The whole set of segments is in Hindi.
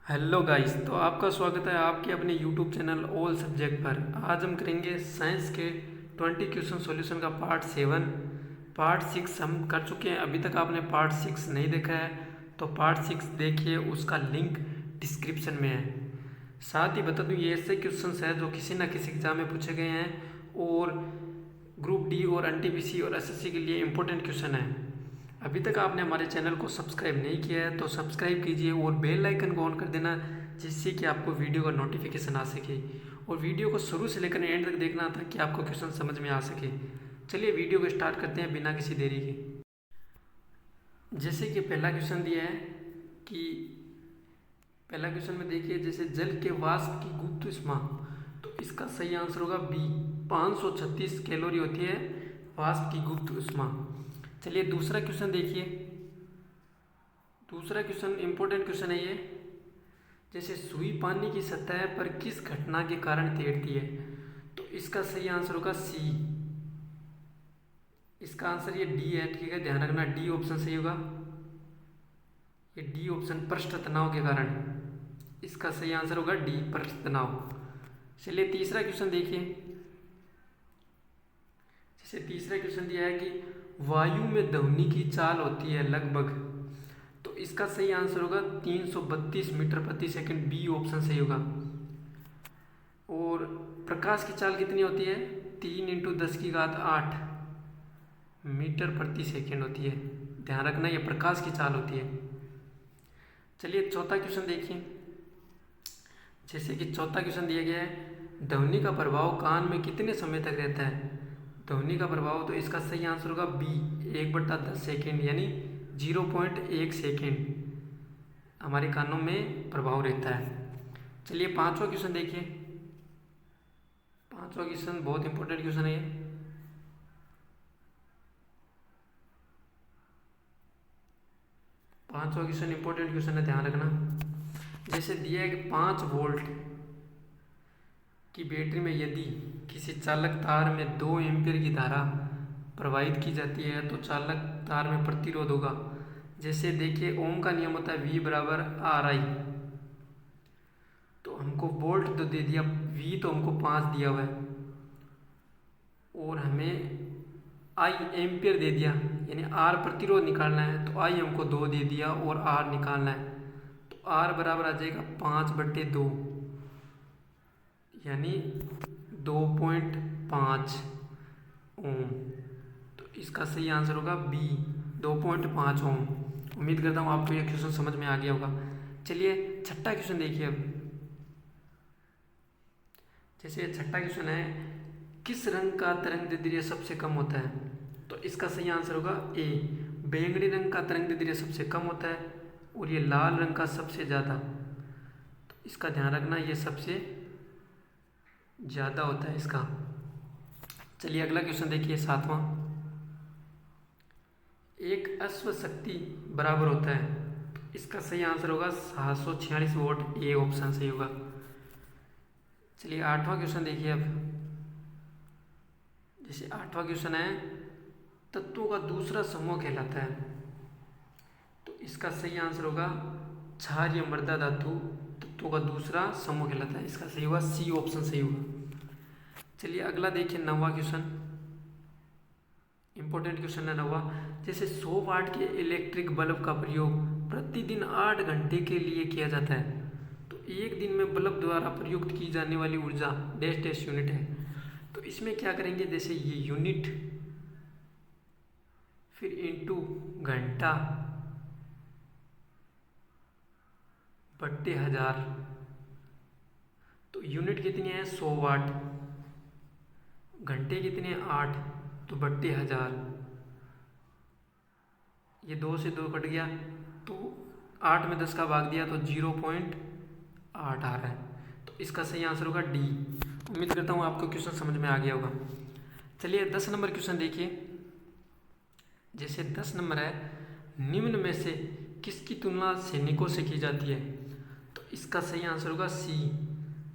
हेलो गाइस, तो आपका स्वागत है आपके अपने यूट्यूब चैनल ऑल सब्जेक्ट पर। आज हम करेंगे साइंस के 20 क्वेश्चन सॉल्यूशन का पार्ट 7। पार्ट 6 हम कर चुके हैं। अभी तक आपने पार्ट 6 नहीं देखा है तो पार्ट 6 देखिए, उसका लिंक डिस्क्रिप्शन में है। साथ ही बता दूं, ये ऐसे क्वेश्चंस हैं जो किसी ना किसी एग्जाम में पूछे गए हैं और ग्रुप डी और एनटीपीसी और एसएससी के लिए इम्पोर्टेंट क्वेश्चन है। अभी तक आपने हमारे चैनल को सब्सक्राइब नहीं किया है तो सब्सक्राइब कीजिए और बेल आइकन को ऑन कर देना, जिससे कि आपको वीडियो का नोटिफिकेशन आ सके। और वीडियो को शुरू से लेकर एंड तक देखना ताकि आपको क्वेश्चन समझ में आ सके। चलिए वीडियो को स्टार्ट करते हैं बिना किसी देरी के। जैसे कि पहला क्वेश्चन दिया है कि पहला क्वेश्चन में देखिए, जैसे जल के वाष्प की गुप्त ऊष्मा, तो इसका सही आंसर होगा बी। 536 कैलोरी होती है वाष्प की गुप्त ऊष्मा। चलिए दूसरा क्वेश्चन देखिए। दूसरा क्वेश्चन इंपॉर्टेंट क्वेश्चन है ये। जैसे सुई पानी की सतह पर किस घटना के कारण तैरती है, तो इसका सही आंसर होगा सी। इसका आंसर ये डी है, ठीक है, ध्यान रखना डी ऑप्शन सही होगा। ये डी ऑप्शन पृष्ठ तनाव के कारण, इसका सही आंसर होगा डी, पृष्ठ तनाव। चलिए तीसरा क्वेश्चन देखिए। जैसे तीसरा क्वेश्चन दिया है कि वायु में ध्वनि की चाल होती है लगभग, तो इसका सही आंसर होगा 332 मीटर प्रति सेकंड, बी ऑप्शन सही होगा। और प्रकाश की चाल कितनी होती है? 3 × 10⁸ मीटर प्रति सेकंड होती है। ध्यान रखना ये प्रकाश की चाल होती है। चलिए चौथा क्वेश्चन देखिए। जैसे कि चौथा क्वेश्चन दिया गया है, ध्वनि का प्रभाव कान में कितने समय तक रहता है? ध्वनि का प्रभाव, तो इसका सही आंसर होगा बी, 1/10 सेकेंड, यानी 0.1 सेकेंड हमारे कानों में प्रभाव रहता है। चलिए पांचवा क्वेश्चन देखिए। पांचवा क्वेश्चन बहुत इंपॉर्टेंट क्वेश्चन है ये। पांचवा क्वेश्चन इंपॉर्टेंट क्वेश्चन है, ध्यान रखना। जैसे दिया है कि 5 वोल्ट की बैटरी में यदि किसी चालक तार में 2 एम्पीयर की धारा प्रवाहित की जाती है तो चालक तार में प्रतिरोध होगा। जैसे देखिए ओम का नियम होता है V = RI, तो हमको वोल्ट तो दे दिया, V तो हमको 5 दिया हुआ है और हमें I एम्पियर दे दिया, यानी R प्रतिरोध निकालना है तो I हमको 2 दे दिया और R निकालना है, तो R बराबर आ जाएगा 5/2, यानी 2.5 ओम। तो इसका सही आंसर होगा बी, 2.5 ओम। उम्मीद करता हूँ आपको यह क्वेश्चन समझ में आ गया होगा। चलिए छठा क्वेश्चन देखिए अब। जैसे छठा क्वेश्चन है, किस रंग का तरंगदैर्ध्य सबसे कम होता है? तो इसका सही आंसर होगा ए, बैंगनी रंग का तरंगदैर्ध्य सबसे कम होता है और ये लाल रंग का सबसे ज़्यादा। तो इसका ध्यान रखना, ये सबसे ज़्यादा होता है इसका। चलिए अगला क्वेश्चन देखिए, सातवां। एक अश्व शक्ति बराबर होता है, तो इसका सही आंसर होगा 746 वोल्ट, ए ऑप्शन सही होगा। चलिए आठवां क्वेश्चन देखिए अब। जैसे आठवां क्वेश्चन है, तत्वों का दूसरा समूह कहलाता है, तो इसका सही आंसर होगा क्षारीय मृदा धातु तत्वों का दूसरा समूह कहलाता है, इसका सही होगा सी ऑप्शन सही होगा। चलिए अगला देखिए, नौवां क्वेश्चन, इंपॉर्टेंट क्वेश्चन है नौवां। जैसे 100 वाट के इलेक्ट्रिक बल्ब का प्रयोग प्रतिदिन 8 घंटे के लिए किया जाता है, तो एक दिन में बल्ब द्वारा प्रयुक्त की जाने वाली ऊर्जा डैश डैश यूनिट है। तो इसमें क्या करेंगे, जैसे ये यूनिट, फिर इंटू घंटा बट्टे 1000, तो यूनिट कितनी है 100 वाट, घंटे कितने हैं 8, तो बट्टे 1000, ये 2 से 2 कट गया तो 8 में 10 का भाग दिया तो 0.8 आ रहा है, तो इसका सही आंसर होगा डी। उम्मीद करता हूँ आपको क्वेश्चन समझ में आ गया होगा। चलिए 10 नंबर क्वेश्चन देखिए। जैसे 10 नंबर है, निम्न में से किसकी तुलना सैनिकों से की जाती है? तो इसका सही आंसर होगा सी,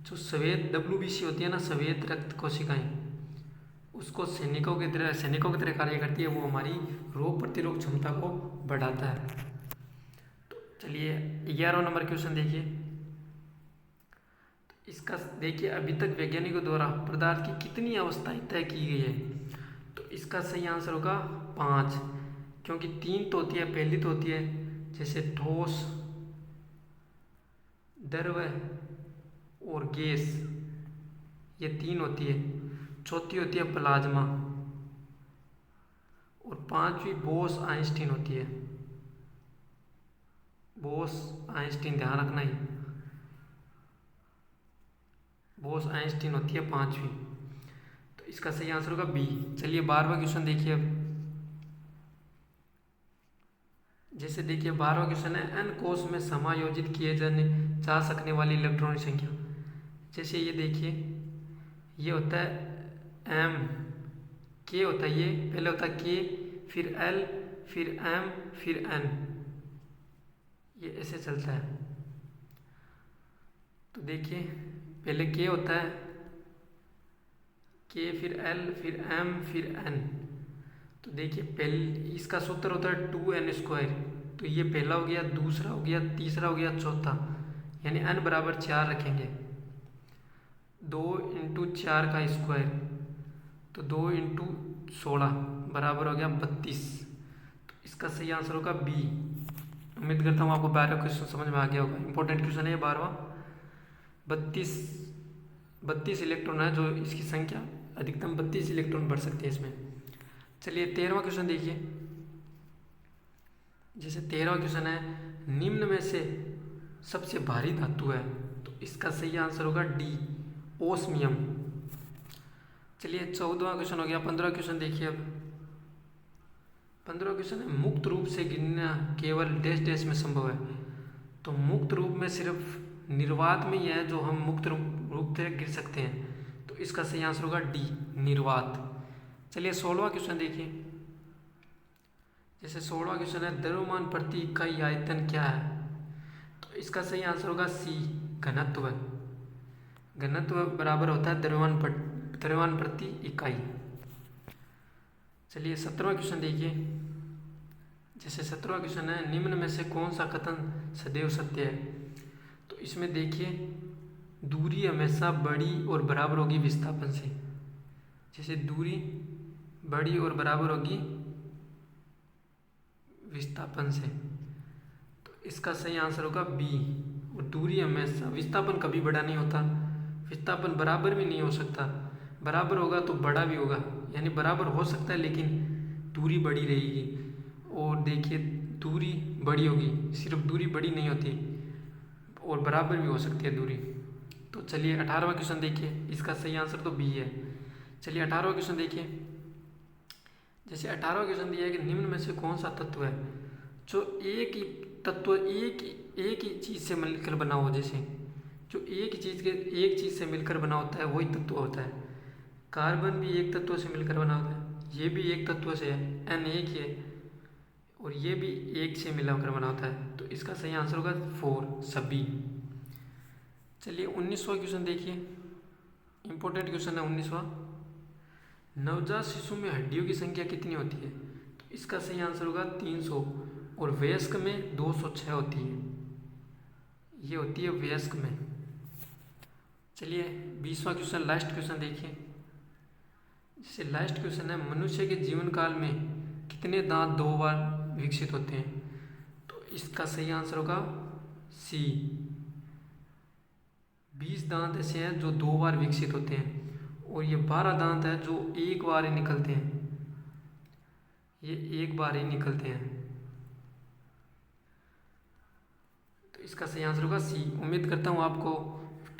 जो श्वेत WBC होती है ना, श्वेत रक्त कोशिकाएं, उसको सैनिकों की तरह कार्य करती है, वो हमारी रोग प्रतिरोध क्षमता को बढ़ाता है। तो चलिए 11वां नंबर क्वेश्चन देखिए। इसका देखिए अभी तक वैज्ञानिकों द्वारा पदार्थ की कितनी अवस्थाएं तय की गई है, तो इसका सही आंसर होगा 5, क्योंकि 3 तो होती है। पहली तो होती है जैसे ठोस, द्रव और गैस, ये 3 होती है। चौथी होती है प्लाज्मा, और 5वीं बोस आइंस्टीन होती है। बोस आइंस्टीन ध्यान रखना ही, बोस आइंस्टीन होती है 5वीं। तो इसका सही आंसर होगा बी। चलिए 12वां क्वेश्चन देखिए अब। जैसे देखिए 12वां क्वेश्चन है एन कोश में समायोजित किए जाने जा सकने वाली इलेक्ट्रॉनिक संख्या। जैसे ये देखिए, ये होता है एम, के होता है, ये पहले होता है के, फिर एल, फिर एम, फिर एन, ये ऐसे चलता है। तो देखिए पहले के होता है, के फिर एल फिर एम फिर एन। तो देखिए पहले इसका सूत्र होता है 2n²। तो ये पहला हो गया, दूसरा हो गया, तीसरा हो गया, चौथा, यानी n बराबर 4 रखेंगे। 2 × 4 का स्क्वायर, तो 2 × 16 बराबर हो गया 32। तो इसका सही आंसर होगा बी। उम्मीद करता हूँ आपको 12वां क्वेश्चन समझ में आ गया होगा। इंपॉर्टेंट क्वेश्चन है 12वां। 32 इलेक्ट्रॉन है, जो इसकी संख्या अधिकतम 32 इलेक्ट्रॉन बढ़ सकते हैं इसमें। चलिए 13वां क्वेश्चन देखिए। जैसे 13वां क्वेश्चन है निम्न में से सबसे भारी धातु है, तो इसका सही आंसर होगा डी, ओस्मियम। चलिए 14वां क्वेश्चन हो गया। 15वां क्वेश्चन देखिए अब। 15वां क्वेश्चन है मुक्त रूप से गिनना केवल डैश डैश में संभव है। तो मुक्त रूप में सिर्फ निर्वात में ही है जो हम मुक्त रूप से गिर सकते हैं, तो इसका सही आंसर होगा डी, निर्वात। चलिए 16वां क्वेश्चन देखिए। जैसे 16वां क्वेश्चन है द्रव्यमान प्रति इकाई आयतन क्या है, तो इसका सही आंसर होगा सी, घनत्व। घनत्व बराबर होता है द्रव्यमान प्रति इकाई। चलिए 17वां क्वेश्चन देखिए। जैसे 17वां क्वेश्चन है निम्न में से कौन सा कथन सदैव सत्य है, तो इसमें देखिए दूरी हमेशा बड़ी और बराबर होगी विस्थापन से। जैसे दूरी बड़ी और बराबर होगी विस्थापन से, तो इसका सही आंसर होगा बी। और दूरी हमेशा, विस्थापन कभी बड़ा नहीं होता, विस्थापन बराबर भी नहीं हो सकता। बराबर होगा तो बड़ा भी होगा, यानी बराबर हो सकता है लेकिन दूरी बड़ी रहेगी। और देखिए दूरी बड़ी होगी, सिर्फ दूरी बड़ी नहीं होती और बराबर भी हो सकती है दूरी। तो चलिए 18वां क्वेश्चन देखिए। इसका सही आंसर तो बी है। चलिए 18वां क्वेश्चन देखिए। जैसे 18वां क्वेश्चन दिया है कि निम्न में से कौन सा तत्व है जो एक ही तत्व एक ही चीज़ से मिलकर बना हो। जैसे जो एक चीज़ से मिलकर बना होता है वही तत्व होता है। कार्बन भी एक तत्व से मिलकर बना होता है, ये भी एक तत्व से है, एन एक ही है, और ये भी एक से मिलाकर बना होता है। तो इसका सही आंसर होगा 4, सभी। चलिए 19वां क्वेश्चन देखिए। इंपॉर्टेंट क्वेश्चन है 19वां। नवजात शिशु में हड्डियों की संख्या कितनी होती है, तो इसका सही आंसर होगा 300, और वयस्क में 206 होती है। ये होती है वयस्क में। चलिए 20वां क्वेश्चन, लास्ट क्वेश्चन देखिए। जैसे लास्ट क्वेश्चन है मनुष्य के जीवन काल में कितने दांत 2 बार विकसित होते हैं, तो इसका सही आंसर होगा सी, 20 दांत ऐसे हैं जो 2 बार विकसित होते हैं, और ये 12 दांत हैं जो एक बार ही निकलते हैं, ये एक बार ही निकलते हैं। तो इसका सही आंसर होगा सी। उम्मीद करता हूँ आपको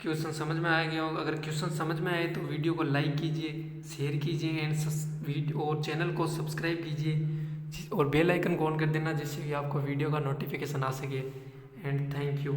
क्वेश्चन समझ में आ गया होगा। अगर क्वेश्चन समझ में आए तो वीडियो को लाइक कीजिए, शेयर कीजिए और चैनल को सब्सक्राइब कीजिए और बेल आइकन को ऑन कर देना, जिससे कि आपको वीडियो का नोटिफिकेशन आ सके। And thank you.